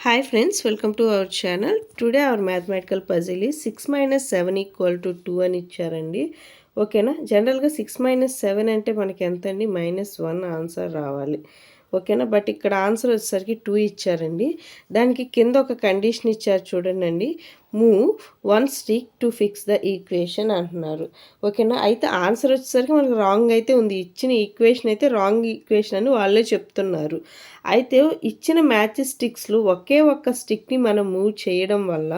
Hi friends, welcome to our channel. Today our mathematical puzzle is 6 minus 7 equal to 2 అని ఇచ్చారండి. ఓకేనా. జనరల్గా 6 minus 7 అంటే మనకి ఎంత అండి, -1 ఆన్సర్ రావాలి. ఓకేనా. బట్ ఇక్కడ ఆన్సర్ వచ్చేసరికి 2 ఇచ్చారండి. దానికి కింద ఒక కండిషన్ ఇచ్చారు చూడండి. Move 1 stick to fix the equation అంటున్నారు. ఓకేనా. అయితే ఆన్సర్ వచ్చేసరికి మనకు రాంగ్ అయితే ఉంది. ఇచ్చిన ఈక్వేషన్ అయితే రాంగ్ ఈక్వేషన్ అని వాళ్ళే చెప్తున్నారు. అయితే ఇచ్చిన మ్యాచ్ స్టిక్స్లో ఒకే ఒక్క స్టిక్ని మనం మూవ్ చేయడం వల్ల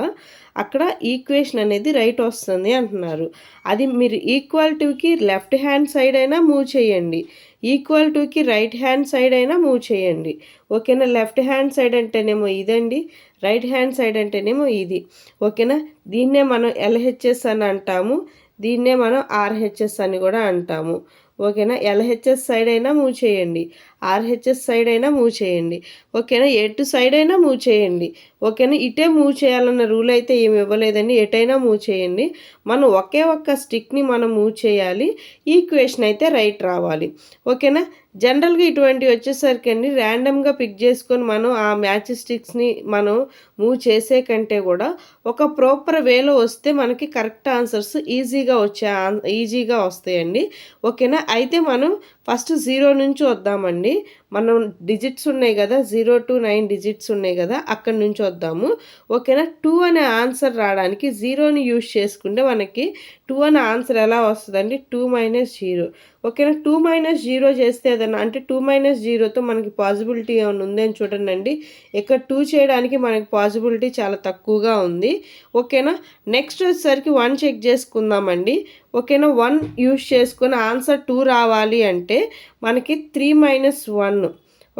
అక్కడ ఈక్వేషన్ అనేది రైట్ వస్తుంది అంటున్నారు. అది మీరు ఈక్వాలిటీకి లెఫ్ట్ హ్యాండ్ సైడ్ అయినా మూవ్ చేయండి, equal Tuki right hand side అయినా మూవ్ చేయండి. ఓకేనా. లెఫ్ట్ హ్యాండ్ సైడ్ అంటేనేమో ఇదండి, రైట్ హ్యాండ్ సైడ్ అంటేనేమో ఇది. ఓకేనా. దీన్నే మనం ఎల్హెచ్ఎస్ అని అంటాము, దీన్నే మనం ఆర్హెచ్ఎస్ అని కూడా అంటాము. ఓకేనా. ఎల్హెచ్ఎస్ సైడ్ అయినా మూవ్ చేయండి, ఆర్హెచ్ఎస్ సైడ్ అయినా మూవ్ చేయండి. ఓకేనా. ఎటు సైడ్ అయినా మూవ్ చేయండి. ఓకేనా. ఇటే మూవ్ చేయాలన్న రూల్ అయితే ఏమి ఇవ్వలేదండి, ఎటైనా మూవ్ చేయండి. మనం ఒకే ఒక్క స్టిక్ని మనం మూవ్ చేయాలి, ఈక్వేషన్ అయితే రైట్ రావాలి. ఓకేనా. జనరల్గా ఇటువంటివి వచ్చేసరికి అండి ర్యాండమ్గా పిక్ చేసుకొని మనం ఆ మ్యాచ్ స్టిక్స్ని మనం మూవ్ చేసే కంటే కూడా ఒక ప్రాపర్ వేలో వస్తే మనకి కరెక్ట్ ఆన్సర్స్ ఈజీగా వస్తాయండి. ఓకేనా. అయితే మనం ఫస్ట్ 0 నుంచి వద్దామండి. మనం డిజిట్స్ ఉన్నాయి కదా, 0 to 9 డిజిట్స్ ఉన్నాయి కదా, అక్కడి నుంచి వద్దాము. ఓకేనా. 2 అనే ఆన్సర్ రావడానికి 0ని యూజ్ చేసుకుంటే మనకి 2 అనే ఆన్సర్ ఎలా వస్తుందండి, 2 - 0. ఓకేనా. 2 - 0 చేస్తే ఏదన్నా అంటే 2 - 0తో మనకి పాసిబిలిటీ ఏమైనా ఉందని చూడండి. ఇక్కడ 2 చేయడానికి మనకి పాసిబిలిటీ చాలా తక్కువగా ఉంది. ఓకేనా. నెక్స్ట్ వచ్చేసరికి 1 చెక్ చేసుకుందామండి. ఓకేనా. 1 యూజ్ చేసుకుని ఆన్సర్ 2 రావాలి అంటే మనకి 3 - 1.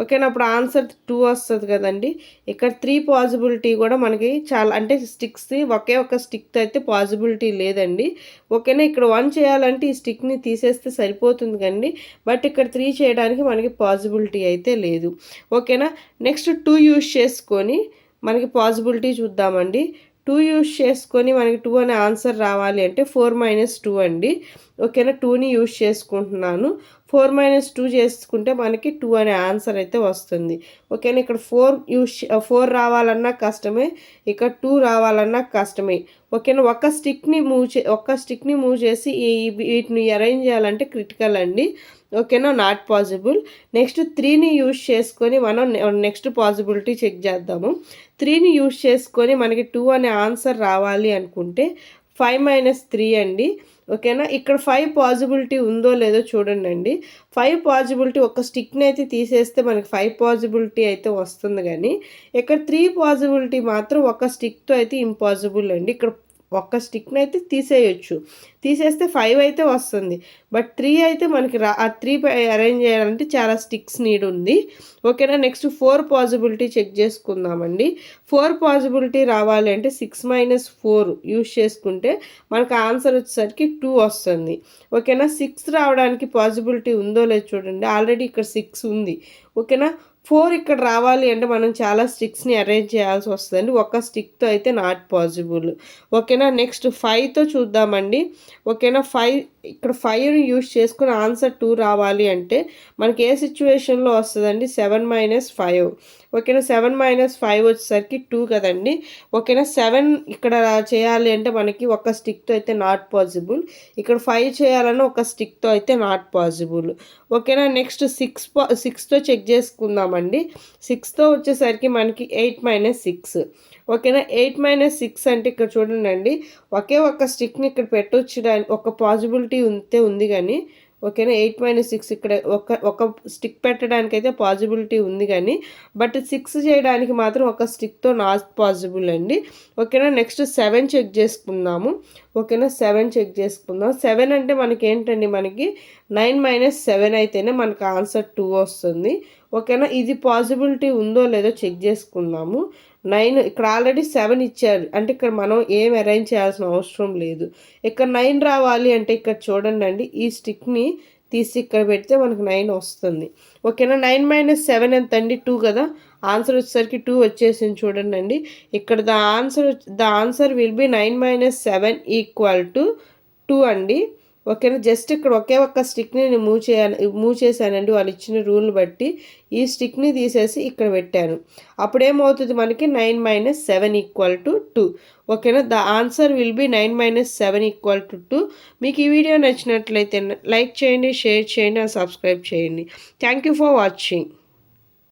ఓకేనా. అప్పుడు ఆన్సర్ 2 వస్తుంది కదండి. ఇక్కడ 3 పాసిబిలిటీ కూడా మనకి చాలా అంటే స్టిక్స్ది ఒకే ఒక స్టిక్తో అయితే పాసిబిలిటీ లేదండి. ఓకేనా. ఇక్కడ 1 చేయాలంటే ఈ స్టిక్ని తీసేస్తే సరిపోతుంది కండి, బట్ ఇక్కడ 3 చేయడానికి మనకి పాసిబిలిటీ అయితే లేదు. ఓకేనా. నెక్స్ట్ 2 యూజ్ చేసుకొని మనకి పాసిబిలిటీ చూద్దామండి. 2 యూజ్ చేసుకొని మనకి 2 అనే ఆన్సర్ రావాలి అంటే 4 - 2 అండి. ఓకేనా. 2ని యూజ్ చేసుకుంటున్నాను. 4 - 2 చేసుకుంటే మనకి 2 అనే ఆన్సర్ అయితే వస్తుంది. ఓకేనా. ఇక్కడ 4 రావాలన్నా కష్టమే, ఇక్కడ 2 రావాలన్నా కష్టమే. ఓకేనా. ఒక్క స్టిక్ని మూవ్ చేసి వీటిని అరేంజ్ చేయాలంటే క్రిటికల్ అండి. ఓకేనా. Not possible. నెక్స్ట్ 3ని యూజ్ చేసుకొని మనం నెక్స్ట్ పాసిబిలిటీ చెక్ చేద్దాము. 3ని యూజ్ చేసుకొని మనకి 2 అనే ఆన్సర్ రావాలి అనుకుంటే 5 - 3 అండి. ఓకేనా. ఇక్కడ 5 పాసిబిలిటీ ఉందో లేదో చూడండి. 5 పాసిబిలిటీ ఒక స్టిక్ని అయితే తీసేస్తే మనకి 5 పాసిబిలిటీ అయితే వస్తుంది, కానీ ఇక్కడ 3 పాసిబిలిటీ మాత్రం ఒక స్టిక్తో అయితే ఇంపాసిబుల్ అండి. ఇక్కడ ఒక్క స్టిక్ని అయితే తీసేస్తే 5 అయితే వస్తుంది, బట్ 3 అయితే మనకి ఆ 3 అరేంజ్ చేయాలంటే చాలా స్టిక్స్ నీడ్ ఉంది. ఓకేనా. నెక్స్ట్ 4 పాసిబిలిటీ చెక్ చేసుకుందామండి. 4 పాసిబిలిటీ రావాలి అంటే 6 - 4 యూజ్ చేసుకుంటే మనకు ఆన్సర్ వచ్చేసరికి 2 వస్తుంది. ఓకేనా. 6 రావడానికి పాసిబిలిటీ ఉందో లేదో చూడండి. ఆల్రెడీ ఇక్కడ 6 ఉంది. ఓకేనా. 4 ఇక్కడ రావాలి అంటే మనం చాలా స్టిక్స్ని అరేంజ్ చేయాల్సి వస్తుందండి, ఒక్క స్టిక్తో అయితే నాట్ పాసిబుల్. ఓకేనా. నెక్స్ట్ 5తో చూద్దామండి. ఓకేనా. ఇక్కడ 5ని యూజ్ చేసుకుని ఆన్సర్ 2 రావాలి అంటే మనకి ఏ సిచ్యువేషన్లో వస్తుందండి, 7 - 5. ఓకేనా. 7 - 5 వచ్చేసరికి 2 కదండి. ఓకేనా. 7 ఇక్కడ చేయాలి అంటే మనకి ఒక స్టిక్తో అయితే నాట్ పాసిబుల్, ఇక్కడ 5 చేయాలన్నా ఒక స్టిక్తో అయితే నాట్ పాసిబుల్. ఓకేనా. నెక్స్ట్ 6తో చెక్ చేసుకుందామండి. 6తో వచ్చేసరికి మనకి 8 - 6. ఓకేనా. 8 - 6 అంటే ఇక్కడ చూడండి, ఒకే ఒక్క స్టిక్ని ఇక్కడ పెట్టొచ్చడానికి ఒక పాసిబిలిటీ ఉంది కానీ. ఓకేనా. 8 - 6 ఇక్కడ ఒక స్టిక్ పెట్టడానికి అయితే పాసిబిలిటీ ఉంది కానీ, బట్ 6 చేయడానికి మాత్రం ఒక స్టిక్తో నాట్ పాసిబుల్ అండి. ఓకేనా. నెక్స్ట్ 7 చెక్ చేసుకుందాము. ఓకేనా. 7 చెక్ చేసుకుందాం. 7 అంటే మనకి ఏంటండి, మనకి 9 - 7 అయితేనే మనకు ఆన్సర్ 2 వస్తుంది. ఓకేనా. ఇది పాసిబిలిటీ ఉందో లేదో చెక్ చేసుకుందాము. 9 ఇక్కడ ఆల్రెడీ 7 ఇచ్చారు అంటే ఇక్కడ మనం ఏం అరేంజ్ చేయాల్సిన అవసరం లేదు. ఇక్కడ 9 రావాలి అంటే ఇక్కడ చూడండి, ఈ స్టిక్ని తీసి ఇక్కడ పెడితే మనకు 9 వస్తుంది. ఓకేనా. 9 - 7 ఎంత అండి, 2 కదా. ఆన్సర్ వచ్చేసరికి 2 వచ్చేసింది చూడండి. ఇక్కడ ద ఆన్సర్ విల్ బి 9 - 7 = 2 అండి. ఓకేనా. జస్ట్ ఇక్కడ ఒకే ఒక్క స్టిక్ని నేను మూవ్ చేశానండి వాళ్ళు ఇచ్చిన రూల్ని బట్టి. ఈ స్టిక్ని తీసేసి ఇక్కడ పెట్టాను. అప్పుడేమవుతుంది మనకి 9 - 7 = 2. ఓకేనా. The answer will be 9 - 7 = 2. మీకు ఈ వీడియో నచ్చినట్లయితే లైక్ చేయండి, షేర్ చేయండి అండ్ సబ్స్క్రైబ్ చేయండి. Thank you for watching.